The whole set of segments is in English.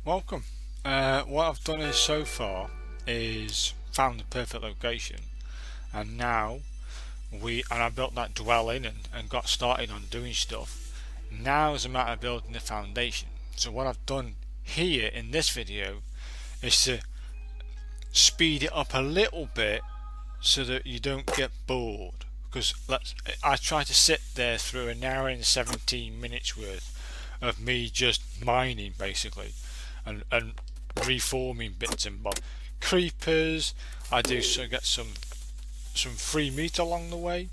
Welcome. What I've done is so far is found the perfect location, and now I built that dwelling and got started on doing stuff. Now it's a matter of building the foundation. So what I've done here in this video is to speed it up a little bit so that you don't get bored. Because I try to sit there through an hour and 17 minutes worth of me just mining basically, and reforming bits and bobs. Creepers. I do so get some free meat along the way.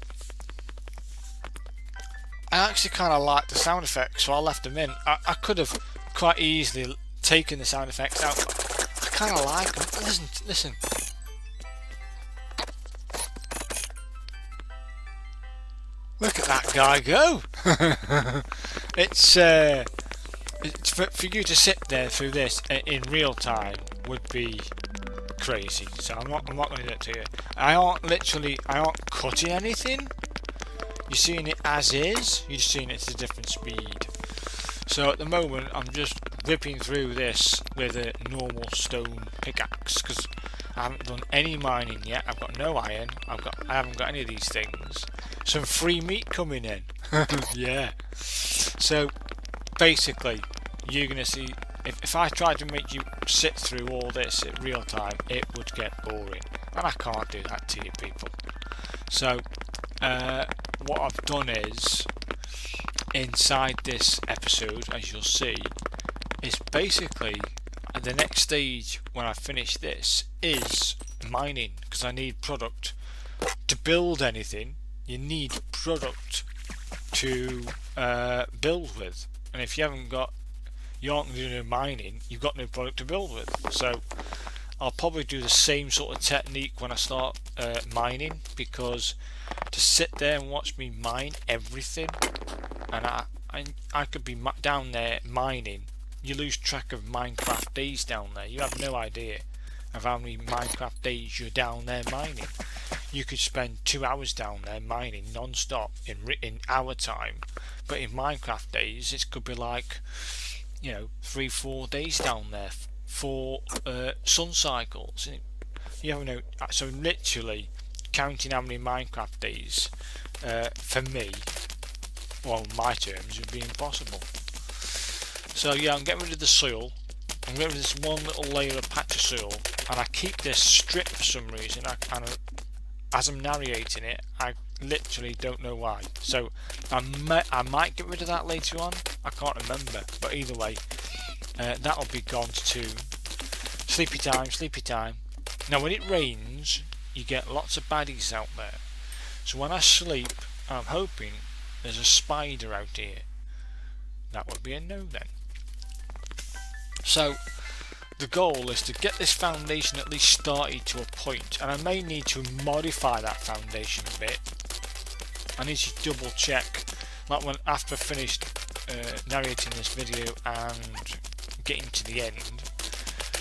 I actually kind of like the sound effects, so I left them in. I could have quite easily taken the sound effects out, but I kind of like them. Listen. Look at that guy go! It's for you to sit there through this in real time would be crazy. So I'm not going to do it to you. I aren't cutting anything. You're seeing it as is. You're just seeing it at a different speed. So at the moment I'm just ripping through this with a normal stone pickaxe because I haven't done any mining yet. I've got no iron. I haven't got any of these things. Some free meat coming in. Yeah. So basically, you're gonna see. If I tried to make you sit through all this at real time, it would get boring, and I can't do that to you people. So what I've done is, inside this episode, as you'll see, is basically the next stage when I finish this is mining, because I need product to build anything. You need product to build with, and if you aren't going to do mining, you've got no product to build with. So I'll probably do the same sort of technique when I start mining, because to sit there and watch me mine everything, and I could be down there mining. You lose track of Minecraft days down there. You have no idea of how many Minecraft days you're down there mining. You could spend 2 hours down there mining non-stop in hour time, but in Minecraft days it could be like 3-4 days down there for sun cycles. You know, so literally counting how many Minecraft days for me, well, my terms, would be impossible. So yeah, I'm getting rid of the soil. I'm getting rid of this one little layer of patch of soil, and I keep this strip for some reason. As I'm narrating it, I literally don't know why. So I might get rid of that later on. I can't remember, but either way, that'll be gone to sleepy time. Now when it rains, you get lots of baddies out there. So when I sleep, I'm hoping there's a spider out here. That would be a no then. So the goal is to get this foundation at least started to a point, and I may need to modify that foundation a bit. I need to double check, like when after I finished narrating this video and getting to the end,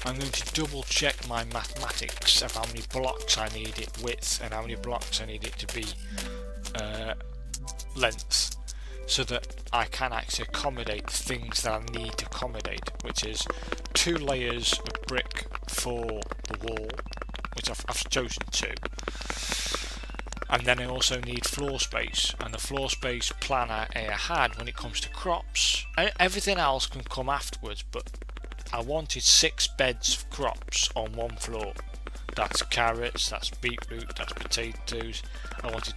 I'm going to double check my mathematics of how many blocks I need it width and how many blocks I need it to be length, so that I can actually accommodate the things that I need to accommodate, which is 2 layers of brick for the wall, which I've chosen 2, and then I also need floor space, and the floor space plan I had when it comes to crops. Everything else can come afterwards, but I wanted 6 beds of crops on one floor. That's carrots, that's beetroot, that's potatoes. I wanted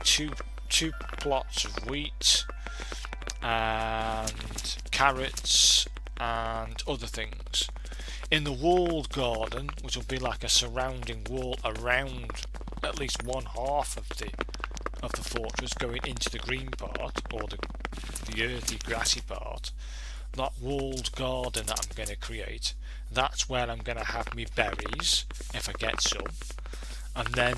two plots of wheat and carrots and other things. In the walled garden, which will be like a surrounding wall around at least one half of the fortress, going into the green part, or the earthy grassy part, that walled garden that I'm going to create, that's where I'm going to have me berries, if I get some, and then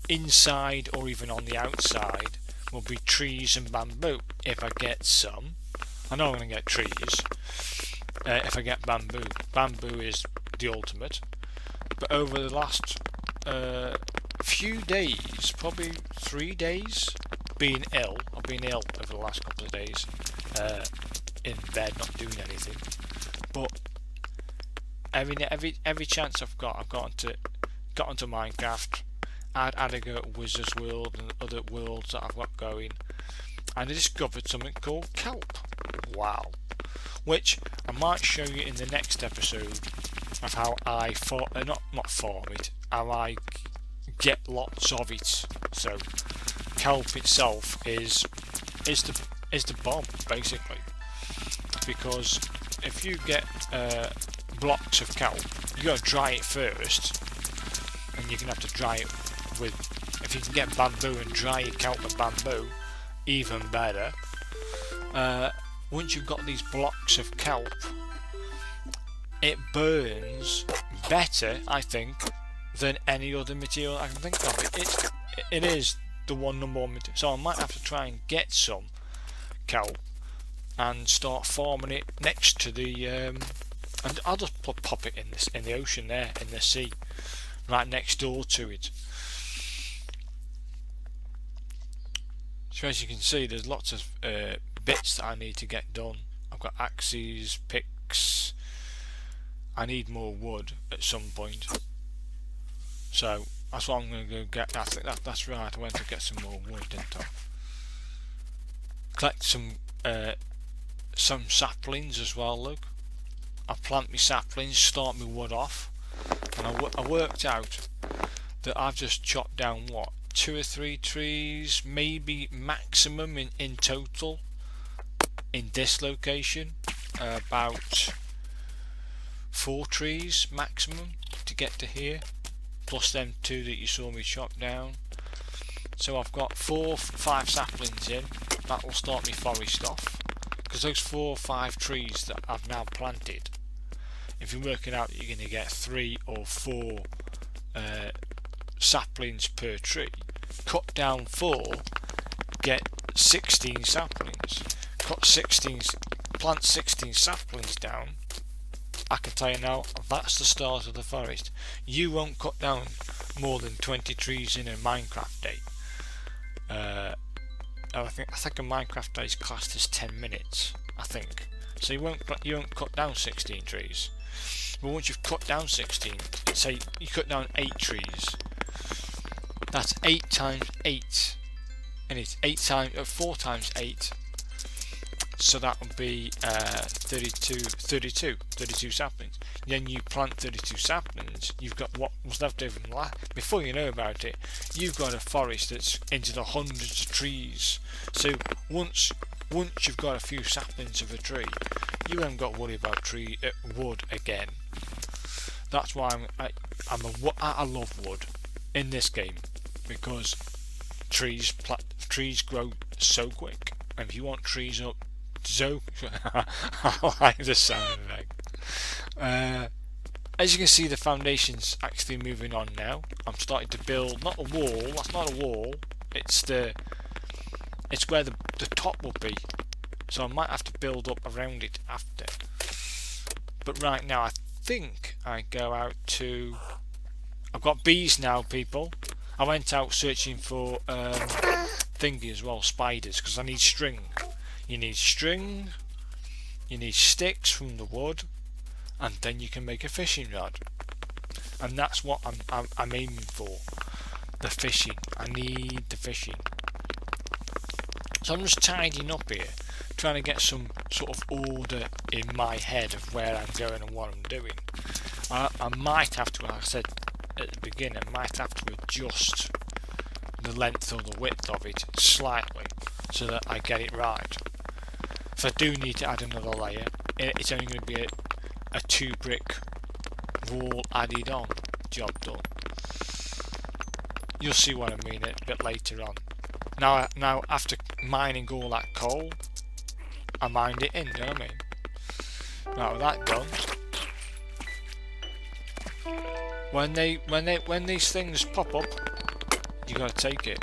inside or even on the outside will be trees and bamboo, if I get some. I know I'm going to get trees if I get bamboo. Bamboo is the ultimate. But over the last few days, probably 3 days, being ill. I've been ill over the last couple of days, in bed, not doing anything. But every chance I've got onto Minecraft. I'd had a go at Wizard's World and other worlds that I've got going, and I discovered something called kelp. Wow. Which I might show you in the next episode of how I not farm it, how I get lots of it. So kelp itself is the bomb basically, because if you get blocks of kelp, you got to dry it first, and you're gonna have to dry it with. If you can get bamboo and dry your kelp with bamboo, even better. Once you've got these blocks of kelp, it burns better, I think, than any other material I can think of. It is the number one material. So I might have to try and get some kelp and start farming it next to the and I'll just pop it in the ocean there, in the sea, right next door to it. So as you can see, there's lots of bits that I need to get done. I've got axes, picks. I need more wood at some point, so that's what I'm going to go get. I think that's right. I went to get some more wood, didn't I? Collect some saplings as well. Look, I plant my saplings, start my wood off, and I worked out that I've just chopped down what, 2 or 3 trees, maybe maximum in total in this location, about 4 trees maximum to get to here, plus them 2 that you saw me chop down. So I've got 4 or 5 saplings in. That will start me forest off, because those 4 or 5 trees that I've now planted, if you're working out that you're going to get 3 or 4 saplings per tree, cut down 4, get 16 saplings. Plant 16 saplings down. I can tell you now, that's the start of the forest. You won't cut down more than 20 trees in a Minecraft day. I think a Minecraft day is classed as 10 minutes. I think so. You won't cut down 16 trees. But once you've cut down 16, say you cut down 8 trees. That's 8 times 8, and it's 4 times 8. So that would be 32 saplings. Then you plant 32 saplings, you've got what was left over in before you know about it, you've got a forest that's into the hundreds of trees. So once you've got a few saplings of a tree, you haven't got to worry about wood again. That's why I love wood in this game, because trees grow so quick, and if you want trees up so I like the sound effect. As you can see, the foundation's actually moving on now. I'm starting to build not a wall. That's not a wall. It's where the top will be. So I might have to build up around it after. But right now, I think I go out to. I've got bees now, people. I went out searching for thingy as well, spiders, because I need string. You need string, you need sticks from the wood, and then you can make a fishing rod. And that's what I'm aiming for. The fishing. I need the fishing. So I'm just tidying up here, trying to get some sort of order in my head of where I'm going and what I'm doing. I might have to, like I said at the beginning, I might have to adjust the length or the width of it slightly so that I get it right. If I do need to add another layer, it's only going to be a 2 brick wall added on, job done. You'll see what I mean a bit later on. Now after mining all that coal, I mined it in, you know what I mean? Right, with that done, when these things pop up, you got to take it.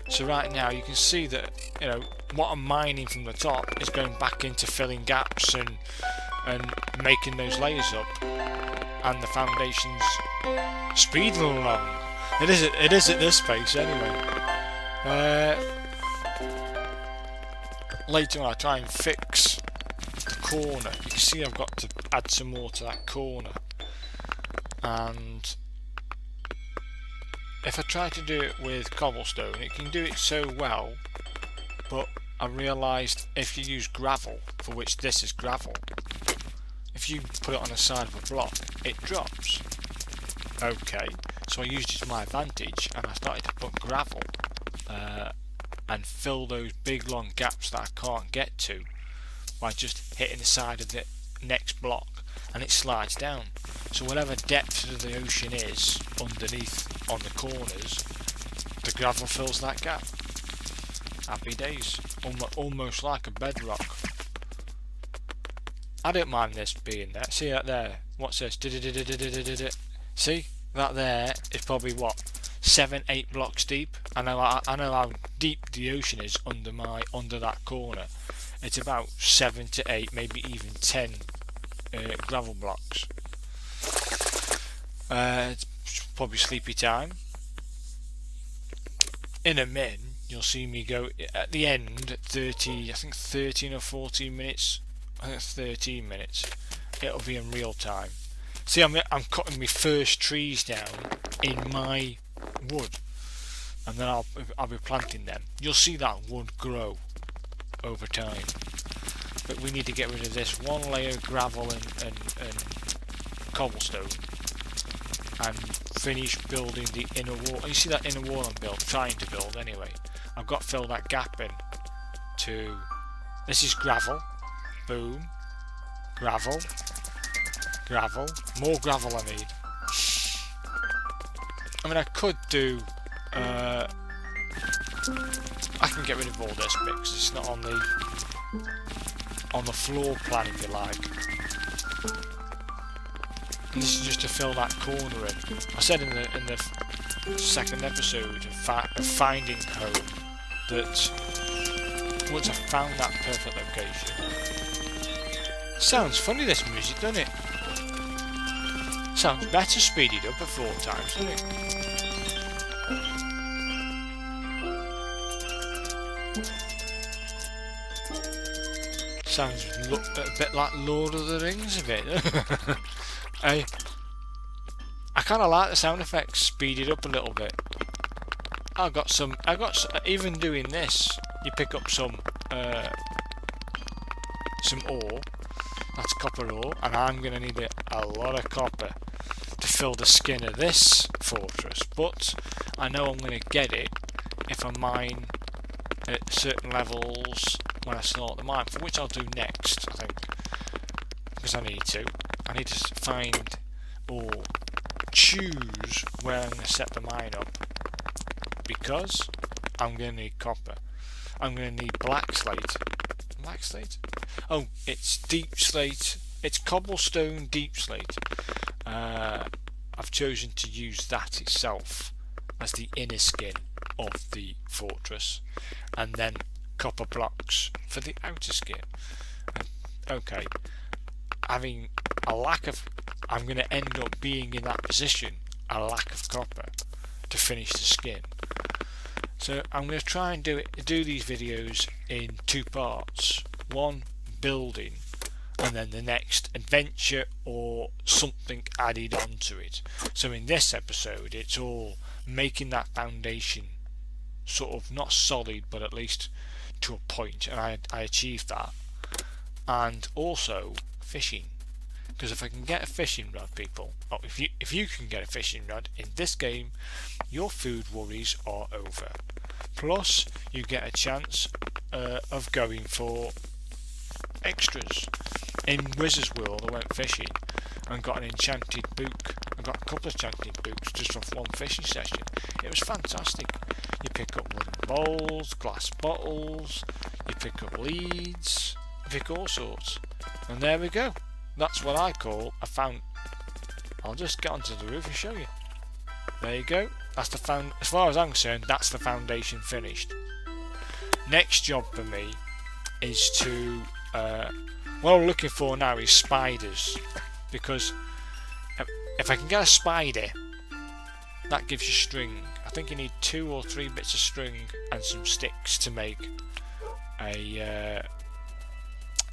So right now you can see that, you know, what I'm mining from the top is going back into filling gaps and making those layers up, and the foundation's speeding along. It is at this pace anyway. Later on I try and fix the corner. You can see I've got to add some more to that corner and if I try to do it with cobblestone, it can do it so well, but I realised if you use gravel, for which this is gravel, if you put it on the side of a block, it drops. Okay, so I used it to my advantage, and I started to put gravel and fill those big long gaps that I can't get to by just hitting the side of the next block, and it slides down. So whatever depth of the ocean is underneath on the corners, the gravel fills that gap. Happy days. Almost like a bedrock. I don't mind this being there. See that there? What's this? See? That there is probably what? 7-8 blocks deep. I know how deep the ocean is under that corner. It's about 7 to 8, maybe even 10 gravel blocks. It's probably sleepy time. In a min, you'll see me go at the end 30, I think 13 or 14 minutes. I think 13 minutes. It'll be in real time. See, I'm cutting my first trees down in my wood, and then I'll be planting them. You'll see that wood grow over time. But we need to get rid of this one layer of gravel and cobblestone, and finish building the inner wall. You see that inner wall I'm trying to build anyway. I've got to fill that gap in to... This is gravel. Boom. Gravel. Gravel. More gravel I need. I mean, I could do... I can get rid of all this bit because it's not on the floor plan, if you like. And this is just to fill that corner in. I said in the second episode of Finding Home that once I found that perfect location. Sounds funny, this music, doesn't it? Sounds better speeded up at 4 times, doesn't it? Sounds a bit like Lord of the Rings, a bit. I kind of like the sound effects speeded up a little bit. Even doing this, you pick up some ore. That's copper ore, and I'm going to need a lot of copper to fill the skin of this fortress. But I know I'm going to get it if I mine at certain levels when I start the mine, for which I'll do next, I think, because I need to find or choose where I'm going to set the mine up, because I'm going to need copper. I'm going to need black slate. Black slate? Oh, it's deep slate. It's cobblestone deep slate. I've chosen to use that itself as the inner skin of the fortress, and then copper blocks for the outer skin. Okay, having a lack of, I'm going to end up being in that position, a lack of copper to finish the skin. So I'm going to try and do these videos in 2 parts. One, building, and then the next, adventure or something added onto it. So in this episode, it's all making that foundation sort of not solid, but at least to a point, and I achieved that. And also fishing, because if I can get a fishing rod, people, or if you can get a fishing rod in this game, your food worries are over. Plus, you get a chance of going for extras. In Wizard's World, I went fishing and got an enchanted book. I got a couple of enchanted books just off one fishing session. It was fantastic. You pick up wooden bowls, glass bottles, you pick up leads, you pick all sorts. And there we go. That's what I call a found. I'll just get onto the roof and show you. There you go. That's the as far as I'm concerned, that's the foundation finished. Next job for me is to what I'm looking for now is spiders, because if I can get a spider, that gives you string. I think you need 2 or 3 bits of string and some sticks to make a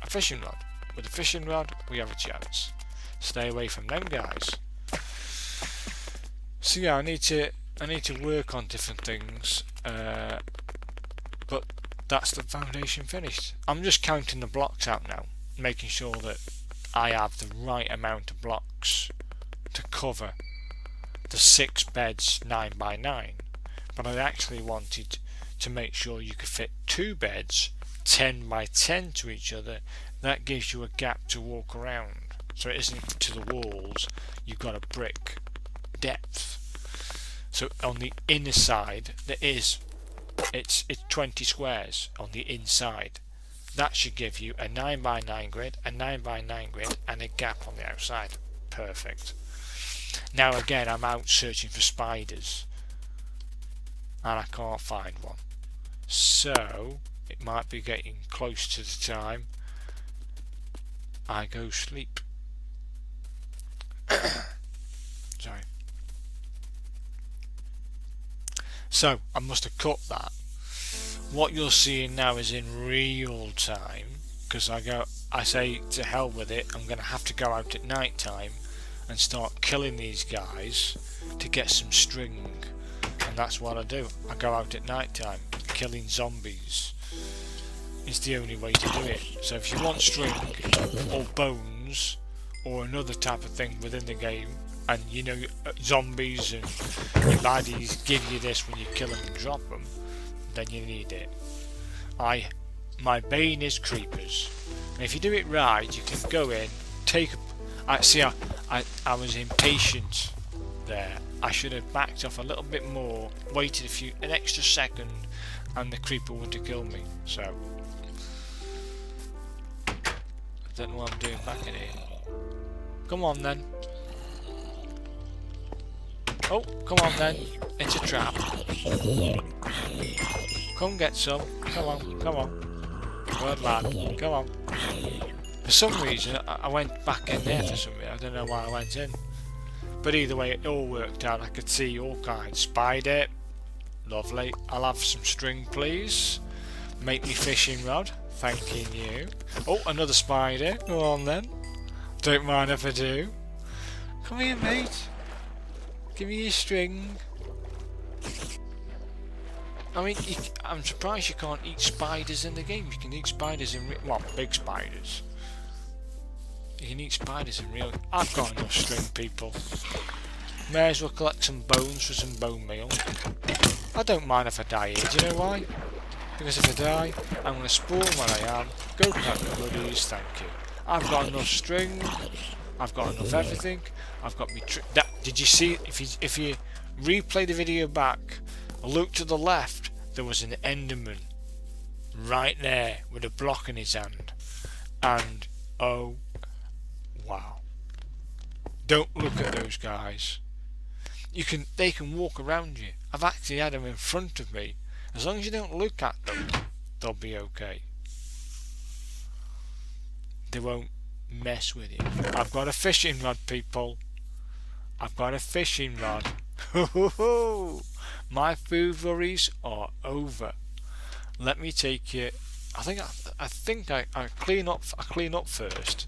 fishing rod. With a fishing rod, we have a chance. Stay away from them guys. So yeah, I need to work on different things, but that's the foundation finished. I'm just counting the blocks out now, making sure that I have the right amount of blocks to cover the 6 beds 9 by 9, but I actually wanted to make sure you could fit 2 beds 10 by 10 to each other. That gives you a gap to walk around, so it isn't to the walls, you've got a brick depth. So on the inner side it's 20 squares on the inside. That should give you a 9 by 9 grid, a 9 by 9 grid, and a gap on the outside. Perfect. Now again, I'm out searching for spiders and I can't find one, so it might be getting close to the time I go sleep. Sorry. So I must have cut that. What you're seeing now is in real time, because I say to hell with it, I'm going to have to go out at night time and start killing these guys to get some string, and that's what I do. I go out at night time killing zombies. It's the only way to do it. So if you want string or bones or another type of thing within the game, and you know zombies and your baddies give you this when you kill them and drop them, then you need it. My bane is creepers, and if you do it right, you can go in, take a... I was impatient there. I should have backed off a little bit more, waited an extra second, and the creeper wouldn't have killed me. So I don't know what I'm doing back in here. Come on then. Oh, come on then. It's a trap. Come get some. Come on, come on. Good lad. Come on. For some reason, I went back in there for some reason. I don't know why I went in. But either way, it all worked out. I could see all kinds. Spider. Lovely. I'll have some string, please. Make me fishing rod. Thanking you. Oh, another spider. Go on then. Don't mind if I do. Come here, mate. Give me your string. I mean, I'm surprised you can't eat spiders in the game. You can eat spiders in well, big spiders. You can eat spiders in real... I've got enough string, people. May as well collect some bones for some bone meal. I don't mind if I die here. Do you know why? Because if I die, I'm going to spawn where I am. Go cut the bloodies, thank you. I've got enough string. I've got enough everything. I've got me... Did you see... If you replay the video back, look to the left, there was an Enderman right there with a block in his hand, and oh wow, don't look at those guys. They can walk around you. I've actually had them in front of me. As long as you don't look at them, they'll be okay. They won't mess with you. I've got a fishing rod, people. I've got a fishing rod. My food worries are over. Let me take you. I think I clean up. I clean up first.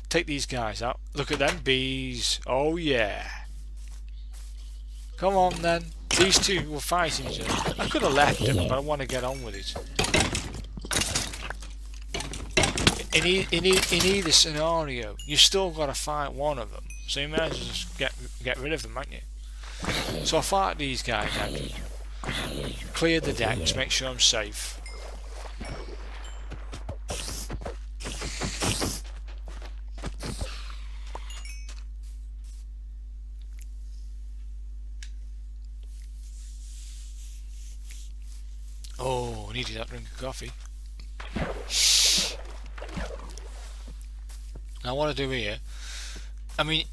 Take these guys out. Look at them bees. Oh yeah. Come on then. These two were fighting each other. I could have left them, but I want to get on with it. In either scenario, you still got to fight one of them. So you might as well just get rid of them, haven't you? So I fight these guys out. Clear the decks, make sure I'm safe. Oh, I needed that drink of coffee. Now what I do here, I mean,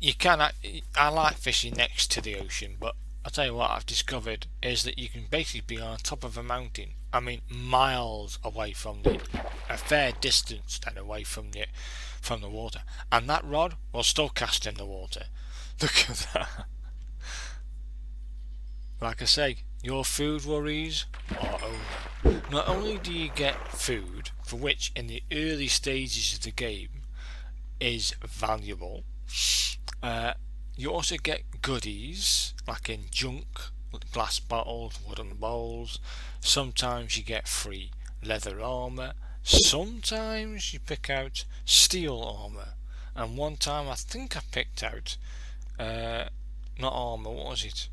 you can. I like fishing next to the ocean, but I'll tell you what I've discovered is that you can basically be on top of a mountain. I mean, miles away from a fair distance then away from the water, and that rod will still cast in the water. Look at that. Like I say, your food worries are over. Not only do you get food, for which in the early stages of the game is valuable, You also get goodies, like in junk, glass bottles, wooden bowls. Sometimes you get free leather armour. Sometimes you pick out steel armour. And one time I think I picked out, not armour, what was it?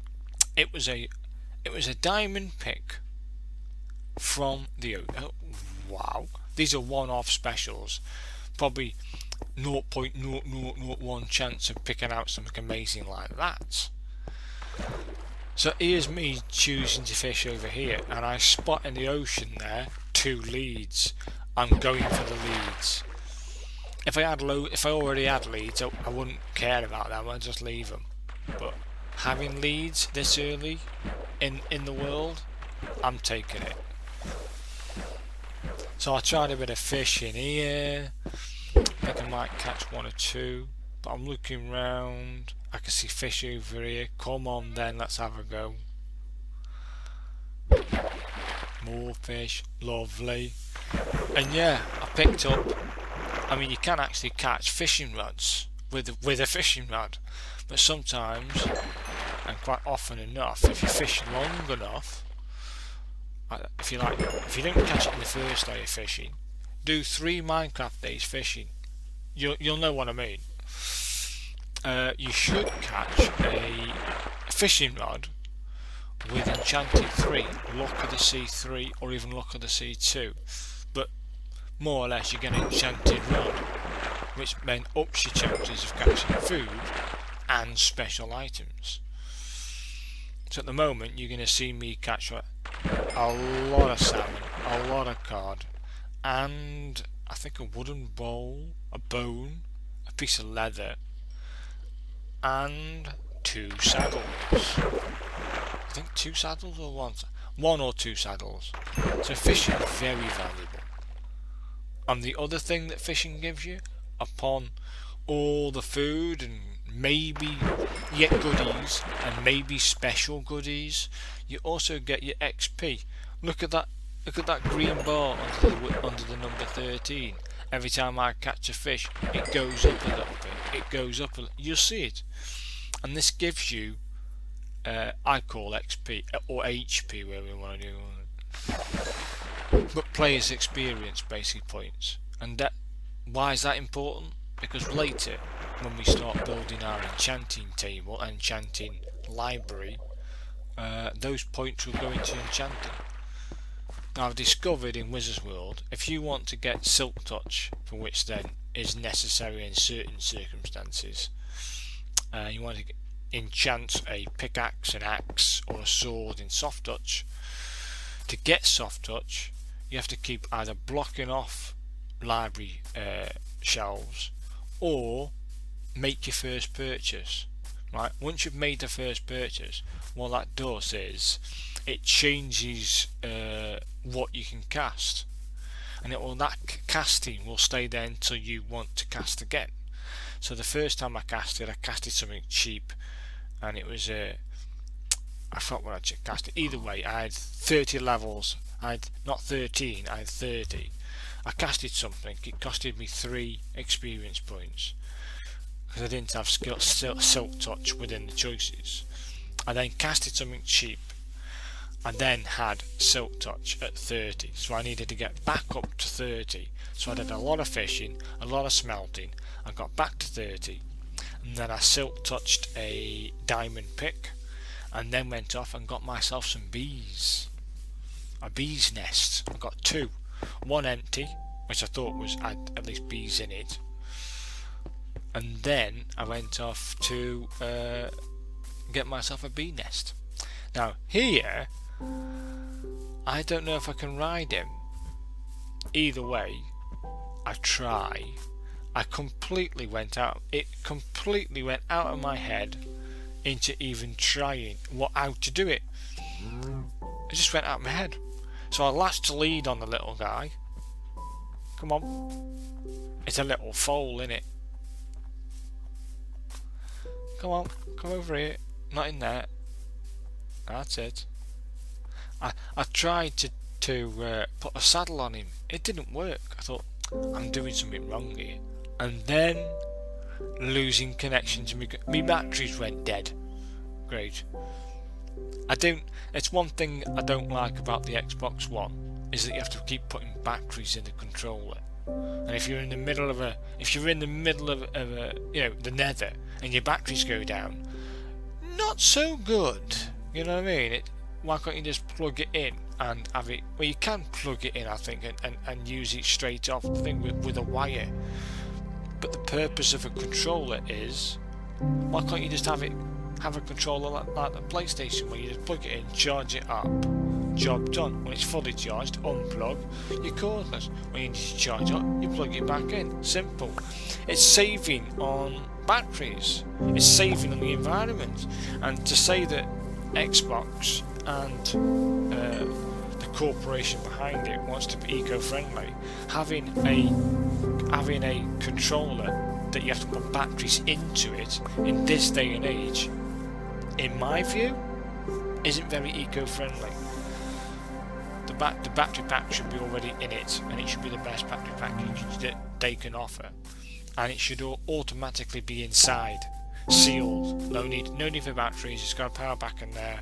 It was a diamond pick from the wow. These are one-off specials. Probably 0.0001 chance of picking out something amazing like that. So here's me choosing to fish over here, and I spot in the ocean there 2 leads. I'm going for the leads. If I already had leads, I wouldn't care about them. I'd just leave them. But having leads this early in the world, I'm taking it. So I tried a bit of fishing here. I think I might catch 1 or 2, but I'm looking round. I can see fish over here. Come on then, let's have a go. More fish, lovely. And yeah, I picked up. I mean, you can actually catch fishing rods with a fishing rod, but sometimes, and quite often enough, if you fish long enough, if you don't catch it in the first day of fishing, do 3 Minecraft days fishing. You'll know what I mean. You should catch a fishing rod with Enchanted 3, Luck of the Sea 3, or even Luck of the Sea 2. But more or less you get an enchanted rod, which then ups your chances of catching food and special items. So at the moment you're going to see me catch a lot of salmon, a lot of cod, and I think a wooden bowl, a bone, a piece of leather, and 2 saddles. I think 2 saddles or 1 or 2 saddles. So fishing is very valuable. And the other thing that fishing gives you, upon all the food and maybe you get goodies and maybe special goodies, you also get your XP. Look at that green bar under the number 13. Every time I catch a fish, it goes up a little bit. It goes up you'll see it. And this gives you, I call XP, or HP, where we want to do it. But players experience basic points. And why is that important? Because later, when we start building our enchanting table, enchanting library, those points will go into enchanting. Now I've discovered in Wizard's World, if you want to get Silk Touch, for which then is necessary in certain circumstances, you want to enchant a pickaxe, an axe, or a sword in Soft Touch. To get Soft Touch, you have to keep either blocking off library shelves or make your first purchase. Right? Once you've made the first purchase, what that does is it changes what you can cast, and that casting will stay there until you want to cast again. So the first time I casted something cheap, and it was I forgot what I casted. Either way, I had 30 levels. I had not 13, I had 30. I casted something. It costed me 3 experience points because I didn't have Silk Touch within the choices. I then casted something cheap and then had Silk Touch at 30, so I needed to get back up to 30. So I did a lot of fishing, a lot of smelting, I got back to 30, and then I Silk Touched a diamond pick, and then went off and got myself some bees. A bee's nest. I got 2. 1 empty, which I thought had at least bees in it, and then I went off to get myself a bee nest. Now here, I don't know if I can ride him. Either way, I try. It completely went out of my head into even trying how to do it. It just went out of my head. So I latched the lead on the little guy. Come on. It's a little foal, innit? Come on, come over here. Not in there. That's it. I tried to put a saddle on him. It didn't work. I thought, I'm doing something wrong here. And then losing connection to me batteries went dead. Great. It's one thing I don't like about the Xbox One, is that you have to keep putting batteries in the controller. And if you're in the middle of a the nether and your batteries go down, not so good. You know what I mean? Why can't you just plug it in and have it? Well, you can plug it in, I think, and use it straight off the thing with a wire. But the purpose of a controller is, why can't you just have a controller like the PlayStation, where you just plug it in, charge it up, job done. When it's fully charged, unplug, you're cordless. When you need to charge up, you plug it back in. Simple. It's saving on batteries. It's saving on the environment. And to say that Xbox and the corporation behind it wants to be eco-friendly, having a controller that you have to put batteries into it in this day and age, in my view, isn't very eco-friendly. The battery pack should be already in it, and it should be the best battery package that they can offer, and it should automatically be inside, sealed. No need for batteries. It's got a power back in there.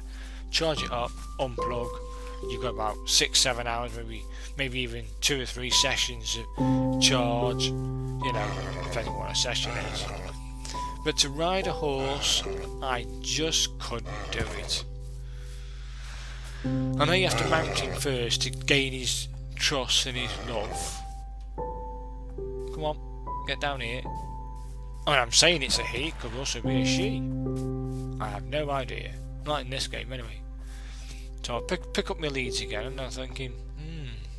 Charge it up, unplug. You've got about 6-7 hours, maybe even 2 or 3 sessions of charge. You know, depending on what a session is. But to ride a horse, I just couldn't do it. I know you have to mount him first to gain his trust and his love. Come on, get down here. I mean, I'm saying it's a he, it could also be a she. I have no idea. Not in this game, anyway. So I pick up my leads again, and I'm thinking,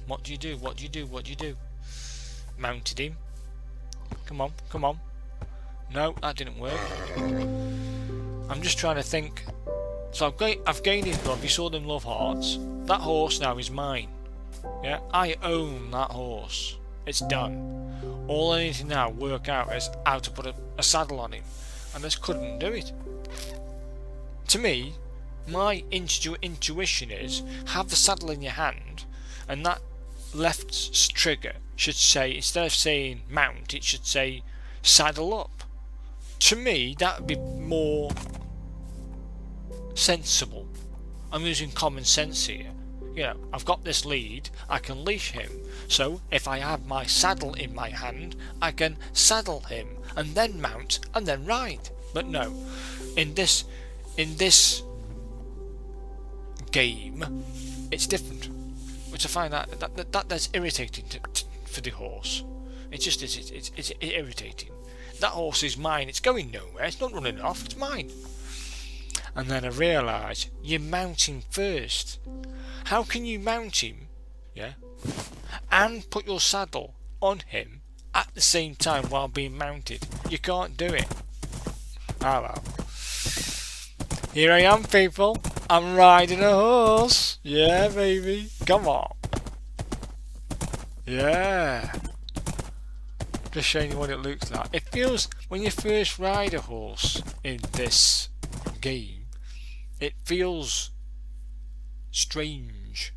what do you do? What do you do? What do you do? Mounted him. Come on. No, that didn't work. I'm just trying to think. So I've gained his love. You saw them love hearts. That horse now is mine. Yeah, I own that horse. It's done. All I need to now work out is how to put a saddle on him, and I just couldn't do it. To me, my intuition is, have the saddle in your hand, and that left trigger should say, instead of saying mount, it should say saddle up. To me, that would be more sensible. I'm using common sense here. You know, I've got this lead, I can leash him, so if I have my saddle in my hand, I can saddle him, and then mount, and then ride. But no, in this game, it's different. Which I find that's irritating for the horse. It just is. It's irritating. That horse is mine. It's going nowhere. It's not running off. It's mine. And then I realise you mount him first. How can you mount him, yeah, and put your saddle on him at the same time while being mounted? You can't do it. Oh well. Here I am, people. I'm riding a horse. Yeah, baby. Come on. Yeah. Just showing you what it looks like. It feels, when you first ride a horse in this game, it feels strange.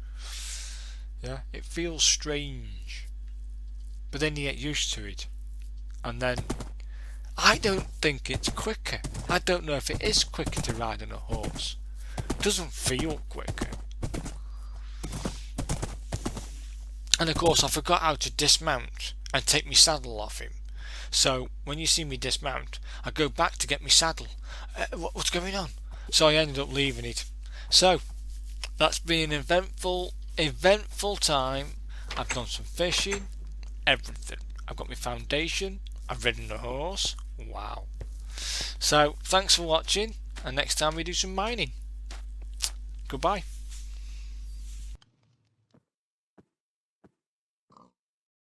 Yeah, it feels strange. But then you get used to it. And then, I don't think it's quicker. I don't know if it is quicker to ride on a horse. It doesn't feel quicker. And of course I forgot how to dismount and take my saddle off him. So when you see me dismount, I go back to get my saddle. What's going on? So I ended up leaving it. So that's been an eventful time. I've done some fishing, everything. I've got my foundation, I've ridden a horse. Wow. So thanks for watching, and next time we do some mining. Goodbye.